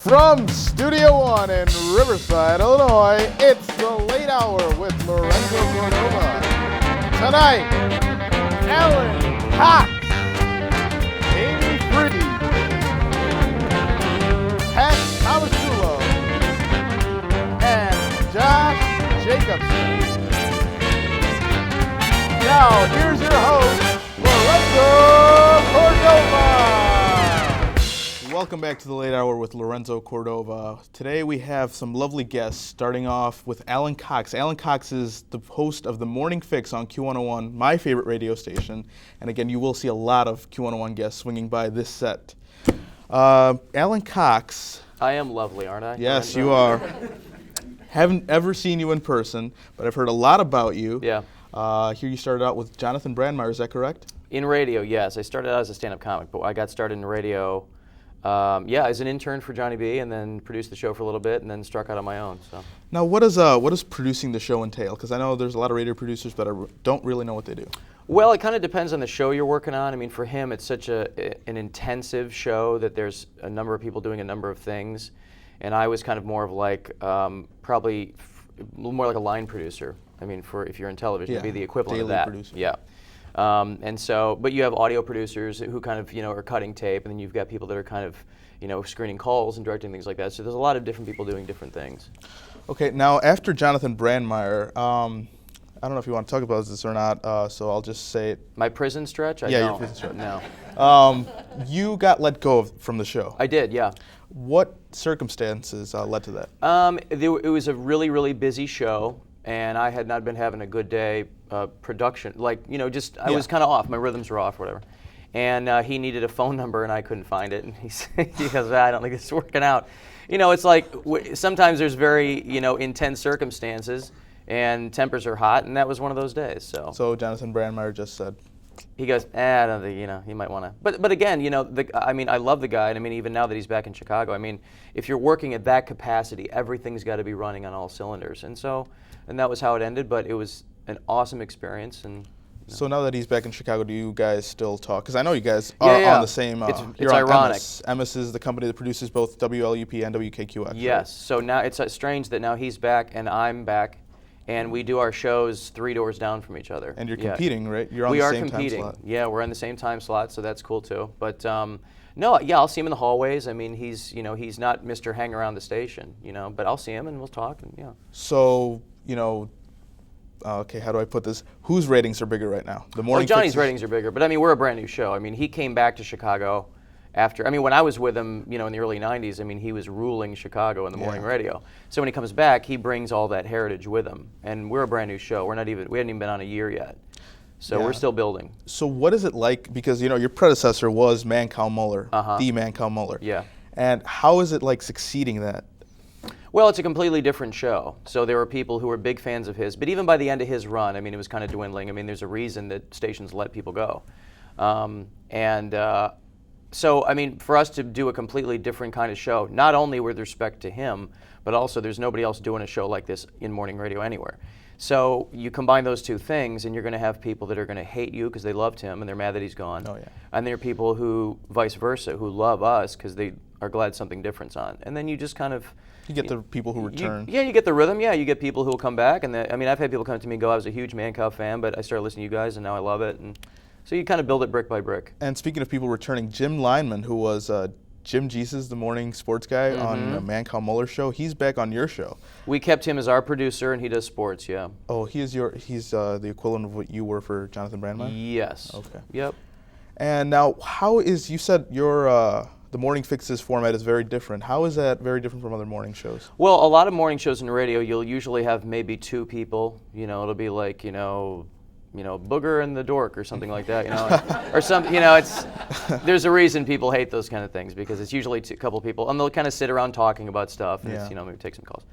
From Studio One in Riverside, Illinois, it's the Late Hour with Lorenzo Cordova. Tonight, Alan Cox, Amy Freedy, Pat Tomasulo, and Josh Jacobson. Now, here's your host, Lorenzo Cordova. Welcome back to the Late Hour with Lorenzo Cordova. Today we have some lovely guests, starting off with Alan Cox. Alan Cox is the host of The Morning Fix on Q101, my favorite radio station. And again, you will see a lot of Q101 guests swinging by this set. Alan Cox. I am lovely, aren't I? Yes, you are. Haven't ever seen you in person, but I've heard a lot about you. Yeah. Here you started out with Jonathan Brandmeier, is that correct? In radio, yes. I started out as a stand-up comic, but I got started in radio, as an intern for Johnny B, and then produced the show for a little bit, and then struck out on my own. So. Now, what does producing the show entail? Because I know there's a lot of radio producers, but I don't really know what they do. Well, it kind of depends on the show you're working on. I mean, for him, it's such an intensive show that there's a number of people doing a number of things, and I was kind of more of like probably more like a line producer. I mean, for if you're in television, it'd be the equivalent of that. Producer. Yeah. And so, but you have audio producers who kind of, are cutting tape, and then you've got people that are kind of, screening calls and directing things like that. So there's a lot of different people doing different things. Okay, now after Jonathan Brandmeier, I don't know if you want to talk about this or not, so I'll just say it. My prison stretch? Your prison stretch. No. You got let go from the show. I did, yeah. What circumstances led to that? It was a really, really busy show, and I had not been having a good day production. I was kind of off. My rhythms were off, whatever. And he needed a phone number, and I couldn't find it. And he goes, I don't think it's working out. It's like sometimes there's very, intense circumstances, and tempers are hot, and that was one of those days. So Jonathan Brandmeier just said. He goes, I don't think, you might want to. But again, I love the guy, and I mean, even now that he's back in Chicago, I mean, if you're working at that capacity, everything's got to be running on all cylinders. And that was how it ended, but it was an awesome experience. And So now that he's back in Chicago, do you guys still talk? Because I know you guys are on the same. It's ironic. MS is the company that produces both WLUP and WKQX. Yes. Right? So now it's strange that now he's back and I'm back, and we do our shows 3 doors down from each other. And you're competing, right? You're on the same competing. Time slot. Yeah, we're on the same time slot, so that's cool too. But I'll see him in the hallways. I mean, he's not Mr. Hang around the station, but I'll see him and we'll talk and So, okay, how do I put this? Whose ratings are bigger right now? The Morning Johnny's ratings are bigger, but I mean, we're a brand new show. I mean, he came back to Chicago after, when I was with him, in the early 90s, I mean, he was ruling Chicago in the morning radio. So when he comes back, he brings all that heritage with him. And we're a brand new show. We hadn't even been on a year yet. So we're still building. So what is it like, because, your predecessor was Mancow Muller, the Mancow Muller. Yeah. And how is it like succeeding that? Well, it's a completely different show. So there were people who were big fans of his, but even by the end of his run, I mean, it was kind of dwindling. I mean, there's a reason that stations let people go. So, I mean, for us to do a completely different kind of show, not only with respect to him, but also there's nobody else doing a show like this in morning radio anywhere. So you combine those two things, and you're going to have people that are going to hate you because they loved him and they're mad that he's gone. Oh, yeah. And there are people who, vice versa, who love us because they are glad something different's on. And then you just kind of... You get the people who return. You get the rhythm, you get people who will come back. And I've had people come to me and go, I was a huge Mancow fan, but I started listening to you guys, and now I love it. And so you kind of build it brick by brick. And speaking of people returning, Jim Lineman, who was Jim Jesus, the morning sports guy on the Mancow Muller show, he's back on your show. We kept him as our producer, and he does sports, yeah. Oh, he's the equivalent of what you were for Jonathan Brandmeier? Yes. Okay. Yep. And now, you said your the Morning Fixes format is very different. How is that very different from other morning shows? Well, a lot of morning shows in radio, you'll usually have maybe 2 people. It'll be like, Booger and the Dork or something like that, or something. There's a reason people hate those kind of things, because it's usually a couple people, and they'll kind of sit around talking about stuff, and it's, maybe take some calls.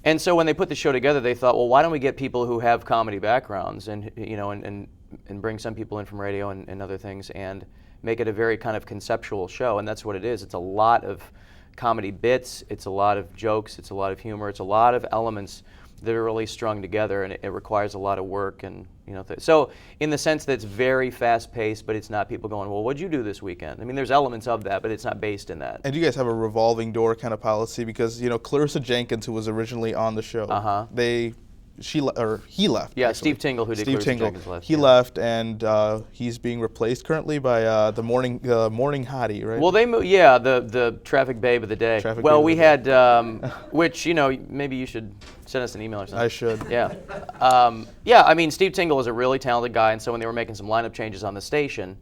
And so when they put the show together, they thought, well, why don't we get people who have comedy backgrounds and bring some people in from radio and other things, and make it a very kind of conceptual show. And that's what it is. It's a lot of comedy bits, it's a lot of jokes, it's a lot of humor, it's a lot of elements really strung together, and it requires a lot of work and so in the sense that it's very fast paced, but it's not people going, well, what'd you do this weekend? I mean, there's elements of that, but it's not based in that. And do you guys have a revolving door kind of policy? Because Clarissa Jenkins, who was originally on the show, he left. Yeah, actually. Steve Tingle, who did Clarissa Jenkins, left. He left, and he's being replaced currently by the morning hottie, right? Well, they moved. Yeah, the traffic babe of the day. Well, we had, which maybe you should send us an email or something. I should. Yeah. Yeah. I mean, Steve Tingle is a really talented guy, and so when they were making some lineup changes on the station,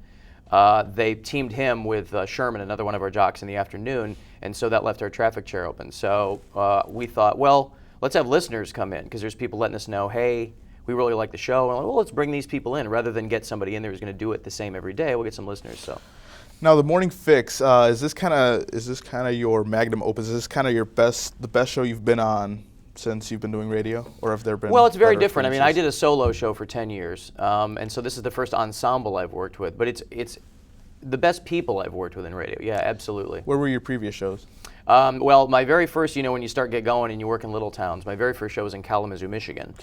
they teamed him with Sherman, another one of our jocks, in the afternoon, and so that left our traffic chair open. So we thought, well, let's have listeners come in, because there's people letting us know, hey, we really like the show. And well, let's bring these people in rather than get somebody in there who's going to do it the same every day. We'll get some listeners. So now the Morning Fix, is this kind of your magnum opus? Is this kind of the best show you've been on since you've been doing radio, or have there been? Well, it's very different. I mean, I did a solo show for 10 years, and so this is the first ensemble I've worked with. But it's the best people I've worked with in radio. Yeah, absolutely. Where were your previous shows? Well, my very first, when you get going and you work in little towns, my very first show was in Kalamazoo, Michigan.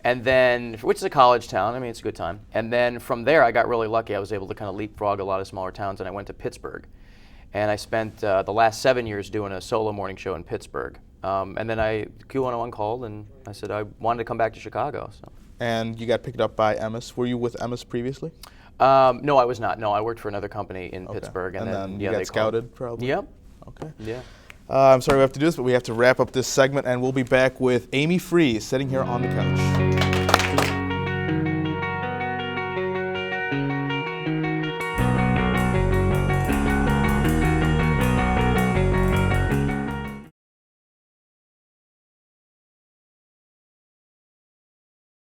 And then, which is a college town, I mean, it's a good time. And then from there, I got really lucky. I was able to kind of leapfrog a lot of smaller towns, and I went to Pittsburgh. And I spent the last 7 years doing a solo morning show in Pittsburgh. And then Q101 called, and I said I wanted to come back to Chicago. So. And you got picked up by Emmis. Were you with Emmis previously? No, I was not. No, I worked for another company in Pittsburgh. And then you got scouted, probably? Yep. Okay. Yeah. I'm sorry we have to do this, but we have to wrap up this segment, and we'll be back with Amy Freeze sitting here on the couch.